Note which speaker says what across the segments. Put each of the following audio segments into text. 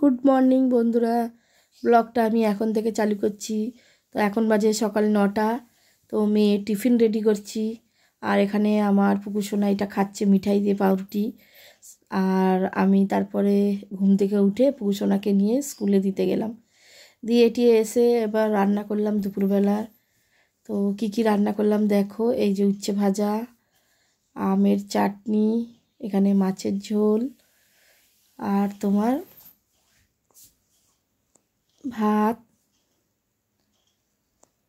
Speaker 1: Good morning বন্ধুরা, ব্লগটা আমি এখন থেকে চালু করছি। তো এখন বাজে সকাল 9টা। তো মেয়ে টিফিন রেডি করছি। আর এখানে আমার পুকুসোনা এটা খাচ্ছে মিঠাই দিয়ে পাউরুটি। আর আমি তারপরে ঘুম থেকে উঠে পুকুসোনাকে নিয়ে স্কুলে দিতে গেলাম। দিয়ে এটি এসে এবার রান্না করলাম দুপুরবেলা। তো কি রান্না করলাম দেখো, এই যে উচ্ছে ভাজা, আমের চাটনি, এখানে মাছের ঝোল, আর তোমার ভাত।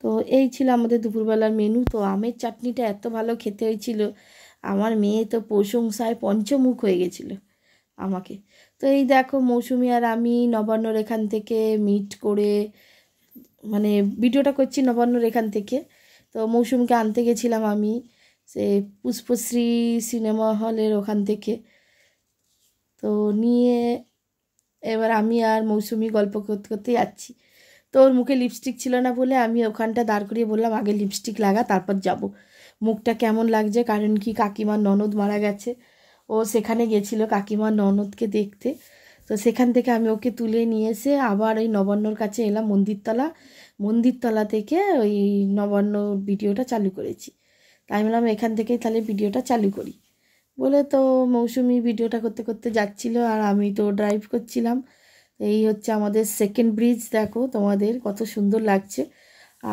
Speaker 1: তো এই ছিল আমাদের দুপুরবেলার মেনু। তো আমের চাটনিটা এত ভালো খেতে হয়েছিল, আমার মেয়ে তো প্রশংসায় পঞ্চমুখ হয়ে গেছিল আমাকে। তো এই দেখো, মৌসুমি আর আমি নবান্নর এখান থেকে মিট করে, মানে ভিডিওটা করছি নবান্নর এখান থেকে। তো মৌসুমিকে আনতে গেছিলাম আমি সে পুষ্পশ্রী সিনেমা হলের ওখান থেকে। তো নিয়ে এবার আমি আর মৌসুমি গল্প করতে করতে যাচ্ছি। তো ওর মুখে লিপস্টিক ছিল না বলে আমি ওখানটা দাঁড় করিয়ে বললাম, আগে লিপস্টিক লাগা তারপর যাব। মুখটা কেমন লাগছে, কারণ কি কাকিমার ননদ মারা গেছে, ও সেখানে গেছিল কাকিমার ননদকে দেখতে। তো সেখান থেকে আমি ওকে তুলে নিয়ে এসে আবার ওই নবান্নর কাছে এলাম, মন্দিরতলা থেকে ওই নবান্ন ভিডিওটা চালু করেছি। তাই বললাম এখান থেকেই তাহলে ভিডিওটা চালু করি বলে। তো মৌসুমি ভিডিওটা করতে করতে যাচ্ছিল আর আমি তো ড্রাইভ করছিলাম। এই হচ্ছে আমাদের সেকেন্ড ব্রিজ, দেখো তোমাদের কত সুন্দর লাগছে।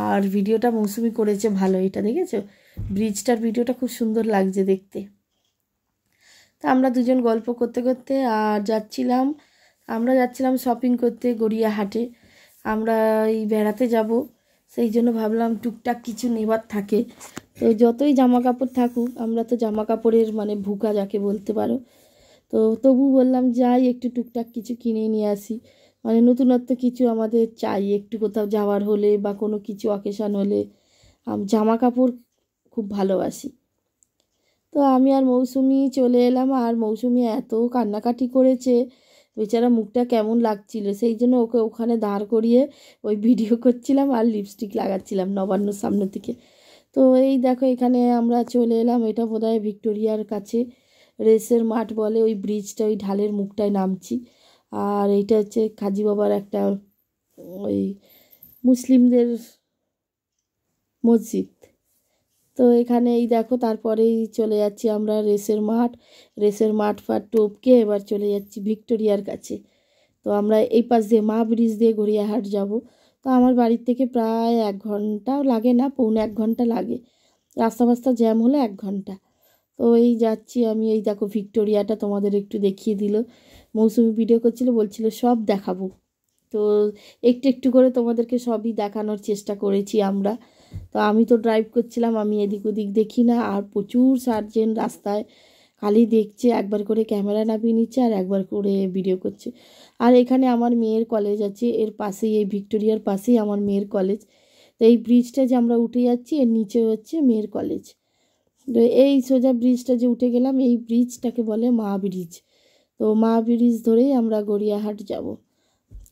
Speaker 1: আর ভিডিওটা মৌসুমি করেছে ভালো, এটা দেখেছো ব্রিজটার ভিডিওটা খুব সুন্দর লাগছে দেখতে। তা আমরা দুজন গল্প করতে করতে আর আমরা যাচ্ছিলাম শপিং করতে গড়িয়াহাটে। আমরা এই বেড়াতে যাব, সেই জন্য ভাবলাম টুকটাক কিছু নেবার থাকে। তো যতই জামা কাপড় থাকুক, আমরা তো জামা কাপড়ের মানে ভুকা যাকে বলতে পারো। তো তবু বললাম যাই একটু টুকটাক কিছু কিনে নিয়ে আসি, মানে নতুনত্ব কিছু আমাদের চাই একটু কোথাও যাওয়ার হলে বা কোনো কিছু অকেশান হলে। জামা কাপড় খুব ভালোবাসি। তো আমি আর মৌসুমি চলে এলাম, আর মৌসুমি এত কান্নাকাটি করেছে, বেচারা মুখটা কেমন লাগছিল, সেই জন্য ওকে ওখানে দাঁড় করিয়ে ওই ভিডিও করছিলাম আর লিপস্টিক লাগাচ্ছিলাম নবান্নর সামনে থেকে। তো এই দেখো এখানে আমরা চলে এলাম, এটা বোধহয় ভিক্টোরিয়ার কাছে রেসের মাঠ বলে, ওই ব্রিজটা ওই ঢালের মুখটায় নামছি। আর এইটা হচ্ছে কাজী বাবার একটা ওই মুসলিমদের মসজিদ। তো এখানে এই দেখো তারপরেই চলে যাচ্ছি আমরা রেসের মাঠ ফাট টপকে এবার চলে যাচ্ছি ভিক্টোরিয়ার কাছে। তো আমরা এই পাশ দিয়ে মা ব্রিজ দিয়ে গড়িয়াহাট যাব। তো আমার বাড়ির থেকে প্রায় 1 ঘন্টাও লাগে না, পৌনে 1 ঘন্টা লাগে, রাস্তা ফাস্তা জ্যাম হলে 1 ঘন্টা। তো এই যাচ্ছি আমি, এই দেখো ভিক্টোরিয়াটা তোমাদের একটু দেখিয়ে দিল। মৌসুমি ভিডিও করছিল, বলছিল সব দেখাবো। তো একটু একটু করে তোমাদেরকে সবই দেখানোর চেষ্টা করেছি আমরা। তো আমি তো ড্রাইভ করছিলাম, আমি এদিক ওদিক দেখি না, আর প্রচুর সার্জেন্ট রাস্তায় খালি দেখছে, একবার করে ক্যামেরা নামিয়ে নিচ্ছে আর একবার করে ভিডিও করছে। আর এখানে আমার মেয়ের কলেজ আছে, এর পাশেই এই ভিক্টোরিয়ার পাশেই আমার মেয়ের কলেজ। তো এই ব্রিজটা যে আমরা উঠে যাচ্ছি এর নিচে হচ্ছে মেয়ের কলেজ। তো এই সোজা ব্রিজটা যে উঠে গেলাম, এই ব্রিজটাকে বলে মা ব্রিজ। তো মা ব্রিজ ধরেই আমরা গড়িয়াহাট যাব,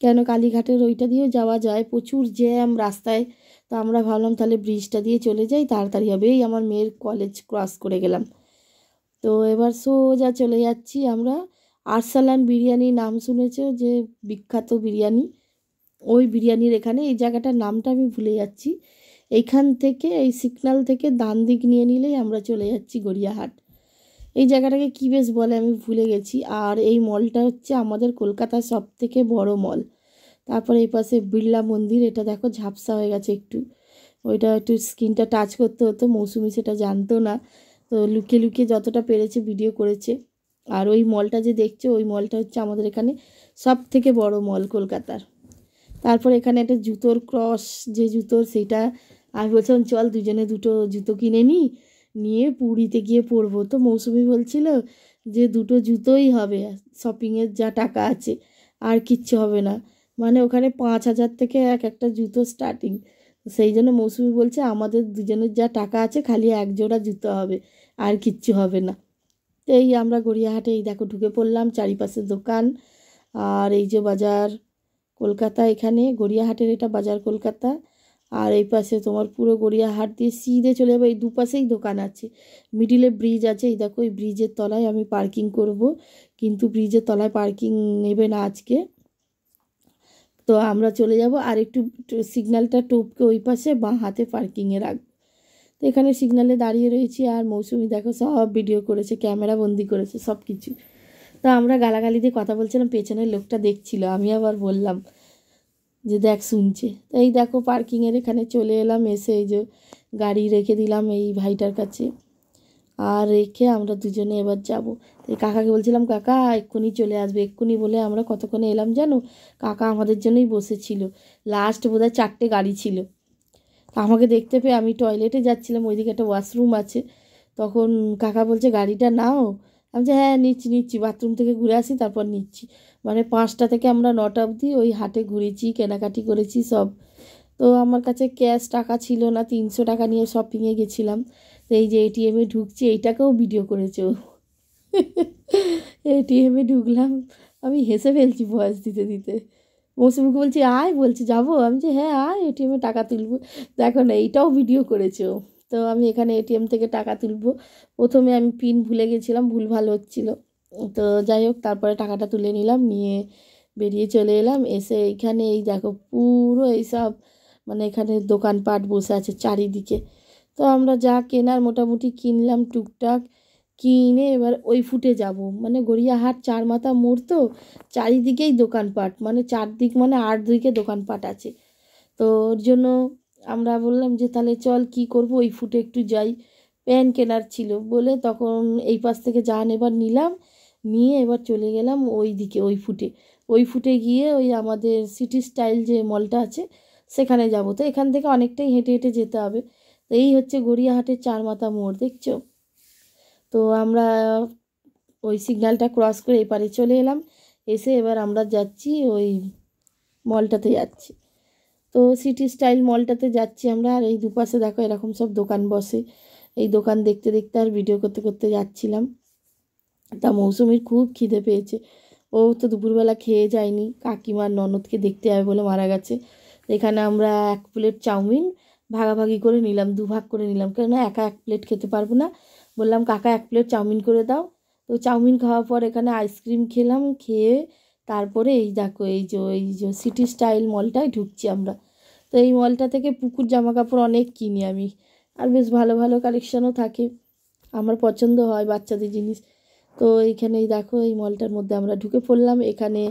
Speaker 1: কেন কালীঘাটের ওইটা দিয়েও যাওয়া যায়, প্রচুর জ্যাম রাস্তায়। তো আমরা ভাবলাম তাহলে ব্রিজটা দিয়ে চলে যাই, তাড়াতাড়ি হবে। এই আমার মেয়ের কলেজ ক্রস করে গেলাম। তো এবার সোজা চলে যাচ্ছি আমরা আরসালান বিরিয়ানি, নাম শুনেছো যে বিখ্যাত বিরিয়ানি, ওই বিরিয়ানির এখানে, এই জায়গাটার নামটা আমি ভুলে যাচ্ছি। এইখান থেকে এই সিগন্যাল থেকে ডান দিক নিয়ে নিলেই আমরা চলে যাচ্ছি গড়িয়াহাট। এই জায়গাটাকে কী বেশ বলে আমি ভুলে গেছি। আর এই মলটা হচ্ছে আমাদের কলকাতার সবথেকে বড় মল। তারপরে এই পাশে বিড়লা মন্দির, এটা দেখো ঝাপসা হয়ে গেছে একটু, ওইটা একটু স্ক্রিনটা টাচ করতে হতো, মৌসুমি সেটা জানতো না। তো লুকিয়ে লুকিয়ে যতটা পেরেছে ভিডিও করেছে। আর ওই মলটা যে দেখছো, ওই মলটা হচ্ছে আমাদের এখানে সব থেকে বড় মল কলকাতার। তারপর এখানে একটা জুতোর ক্রস, যে জুতোর সেইটা আমি বলছিলাম চল দুজনে দুটো জুতো কিনে নিয়ে পুরীতে গিয়ে পরবো। তো মৌসুমি বলছিল যে দুটো জুতোই হবে, শপিংয়ের যা টাকা আছে আর কিচ্ছু হবে না, মানে ওখানে 5,000 থেকে একটা জুতো স্টার্টিং। সেই জন্য মৌসুমি বলছে আমাদের দুজনের যা টাকা আছে খালি এক জোড়া জুতো হবে, আর কিচ্ছু হবে না। তো এই আমরা গড়িয়াহাটে এই দেখো ঢুকে পড়লাম, চারিপাশে দোকান। আর এই যে বাজার কলকাতা, এখানে গড়িয়াহাটের এটা বাজার কলকাতা। আর এই পাশে তোমার পুরো গড়িয়াহাট দিয়ে সিধে চলে যাবে, এই দুপাশেই দোকান আছে, মিডিলে ব্রিজ আছে। এই দেখো এই ব্রিজের তলায় আমি পার্কিং করব, কিন্তু ব্রিজের তলায় পার্কিং নেবে না আজকে, তো আমরা চলে যাব আর একটু সিগন্যালটা টপকে ওই পাশে বাঁ হাতে পার্কিংয়ে রাখবো। তো এখানে সিগন্যালে দাঁড়িয়ে রয়েছি আর মৌসুমি দেখো সব ভিডিও করেছে, ক্যামেরা বন্দি করেছে সব কিছু। তো আমরা গালাগালি দিয়ে কথা বলছিলাম, পেছনের লোকটা দেখছিল, আমি আবার বললাম যে দেখ শুনছে। তো এই দেখো পার্কিংয়ের এখানে চলে এলাম, এসে এই যে গাড়ি রেখে দিলাম এই ভাইটার কাছে, আর রেখে আমরা দুজনে এবার যাব। এই কাকাকে বলছিলাম কাকা এক্ষুনি চলে আসবে, এক্ষুনি বলে আমরা কতক্ষণে এলাম জানো, কাকা আমাদের জন্যই বসেছিল, লাস্ট বোধহয় 4টে গাড়ি ছিল। আমাকে দেখতে পেয়ে আমি টয়লেটে যাচ্ছিলাম, ওইদিকে একটা ওয়াশরুম আছে, তখন কাকা বলছে গাড়িটা নাও। আমি যে হ্যাঁ নিচ্ছি, বাথরুম থেকে ঘুরে আসি তারপর নিচ্ছি। মানে 5টা থেকে আমরা 9টা অবধি ওই হাটে ঘুরেছি, কেনাকাটি করেছি সব। তো আমার কাছে ক্যাশ টাকা ছিল না, 300 টাকা নিয়ে শপিংয়ে গেছিলাম। তো এই যে এটিএমে ঢুকছি, এইটাকেও ভিডিও করেছে ও। এটিএমে ঢুকলাম, আমি হেসে ফেলছি ভয়েস দিতে দিতে। মৌসুমিকে বলছি আয়, বলছি যাবো, আমি যে হ্যাঁ আয় এটিএমে টাকা তুলবো। দেখো না এইটাও ভিডিও করেছে ও। তো আমি এখানে এটিএম থেকে টাকা তুলবো, প্রথমে আমি পিন ভুলে গেছিলাম, ভুলভাল হচ্ছিলো। তো যাই হোক তারপরে টাকাটা তুলে নিলাম, নিয়ে বেরিয়ে চলে এলাম। এসে এইখানে এই দেখো পুরো এইসব মানে এখানে দোকানপাট বসে আছে চারিদিকে। তো আমরা যা কেনার মোটামুটি কিনলাম টুকটাক, কিনে এবার ওই ফুটে যাব, মানে গড়িয়াহাট 4 মাথা মোড় তো, চারিদিকেই দোকানপাট, মানে চারদিক মানে 8 দিকে দোকানপাট আছে। তো ওর জন্য আমরা বললাম যে তাহলে চল কি করব, ওই ফুটে একটু যাই, প্যান কেনার ছিল বলে তখন এই পাশ থেকে যা নেবার নিলাম, নিয়ে এবার চলে গেলাম ওই দিকে ওই ফুটে গিয়ে ওই আমাদের সিটি স্টাইল যে মলটা আছে সেখানে যাব। তো এখান থেকে অনেকটাই হেঁটে হেঁটে যেতে হবে। তো এই হচ্ছে গড়িয়াহাটের 4 মাথা মোড়, দেখছো? তো আমরা ওই সিগন্যালটা ক্রস করে এপারে চলে এলাম, এসে এবার আমরা যাচ্ছি ওই মলটাতে যাচ্ছি। তো সিটি স্টাইল মলটাতে যাচ্ছি আমরা, আর এই দুপাশে দেখো এরকম সব দোকান বসে, এই দোকান দেখতে দেখতে আর ভিডিও করতে করতে যাচ্ছিলাম। তা মৌসুমির খুব খিদে পেয়েছে, ও তো দুপুরবেলা খেয়ে যায়নি, কাকিমার ননদকে দেখতে যাবে বলে মারা গেছে। এখানে আমরা 1 প্লেট চাউমিন ভাগাভাগি করে নিলাম, 2 ভাগ করে নিলাম, কেন একা 1 প্লেট খেতে পারবো না। বললাম কাকা 1 প্লেট চাউমিন করে দাও। তো চাউমিন খাওয়ার পর এখানে আইসক্রিম খেলাম, খেয়ে তারপরে এই দেখো এই যে সিটি স্টাইল মলটায় ঢুকছি আমরা। তো এই মলটা থেকে পুকুর জামা কাপড় অনেক কিনি আমি, আর বেশ ভালো ভালো কালেকশানও থাকে, আমার পছন্দ হয় বাচ্চাদের জিনিস। তো এইখানেই দেখো এই মলটার মধ্যে আমরা ঢুকে পড়লাম। এখানে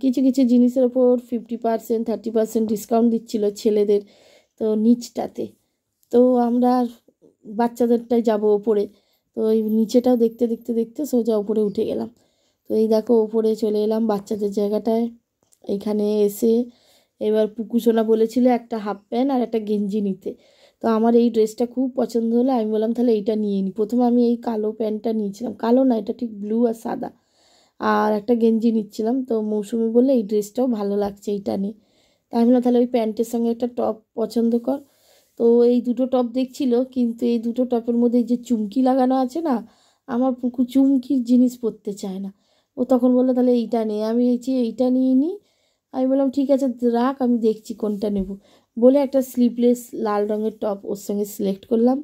Speaker 1: কিছু কিছু জিনিসের ওপর 50% 30% ডিসকাউন্ট দিচ্ছিলো ছেলেদের, তো নিচটাতে। তো আমরা বাচ্চাদেরটাই যাব ওপরে, তো এই নিচেটাও দেখতে দেখতে দেখতে সোজা ওপরে উঠে গেলাম। তো এই দেখো ওপরে চলে এলাম বাচ্চাদের জায়গাটায়। এইখানে এসে এবার পুকুসোনা বলেছিল একটা হাফ প্যান্ট আর একটা গেঞ্জি নিতে। তো আমার এই ড্রেসটা খুব পছন্দ হলো, আমি বললাম তাহলে এইটা নিয়ে নিই। প্রথমে আমি এই কালো প্যান্টটা নিয়েছিলাম, কালো না এটা ঠিক ব্লু আর সাদা, আর একটা গেঞ্জি নিচ্ছিলাম। তো মৌসুমি বললে এই ড্রেসটাও ভালো লাগছে, এইটা নিয়ে। তাই আমি বললাম তাহলে ওই প্যান্টের সঙ্গে একটা টপ পছন্দ কর। তো এই দুটো টপ দেখছিল, কিন্তু এই দুটো টপের মধ্যে যে চুমকি লাগানো আছে না, আমার পুকু চুমকির জিনিস পরতে চায় না। ও তখন বললো তাহলে এইটা নে, আমি এইটা নিয়ে নিই। আমি বললাম ঠিক আছে রাখ, আমি দেখছি কোনটা নেব, বলে একটা স্লিভলেস লাল রঙের টপ ওর সঙ্গে সিলেক্ট করলাম।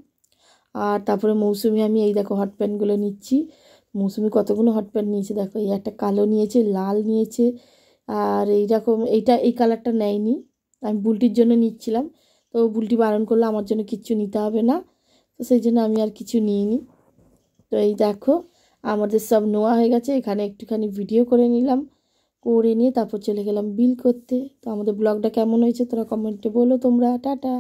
Speaker 1: আর তারপরে মৌসুমি আমি এই দেখো হট প্যান্টগুলো নিচ্ছি। মৌসুমি কতগুলো হট প্যান্ট নিয়েছে দেখো, এই একটা কালো নিয়েছে, লাল নিয়েছে, আর এইরকম এই কালারটা নেয়নি, আমি বুলটির জন্য নিচ্ছিলাম। তো বুলটি বারণ করলো আমার জন্য কিচ্ছু নিতে হবে না, তো সেই জন্য আমি আর কিছু নিইনি। তো এই দেখো আমাদের সব নেওয়া হয়ে গেছে, এখানে একটুখানি ভিডিও করে নিলাম, করে নিয়ে তারপর চলে গেলাম বিল করতে। তো আমাদের ব্লগটা কেমন হয়েছে তোরা কমেন্টে বলো তোমরা। টাটা।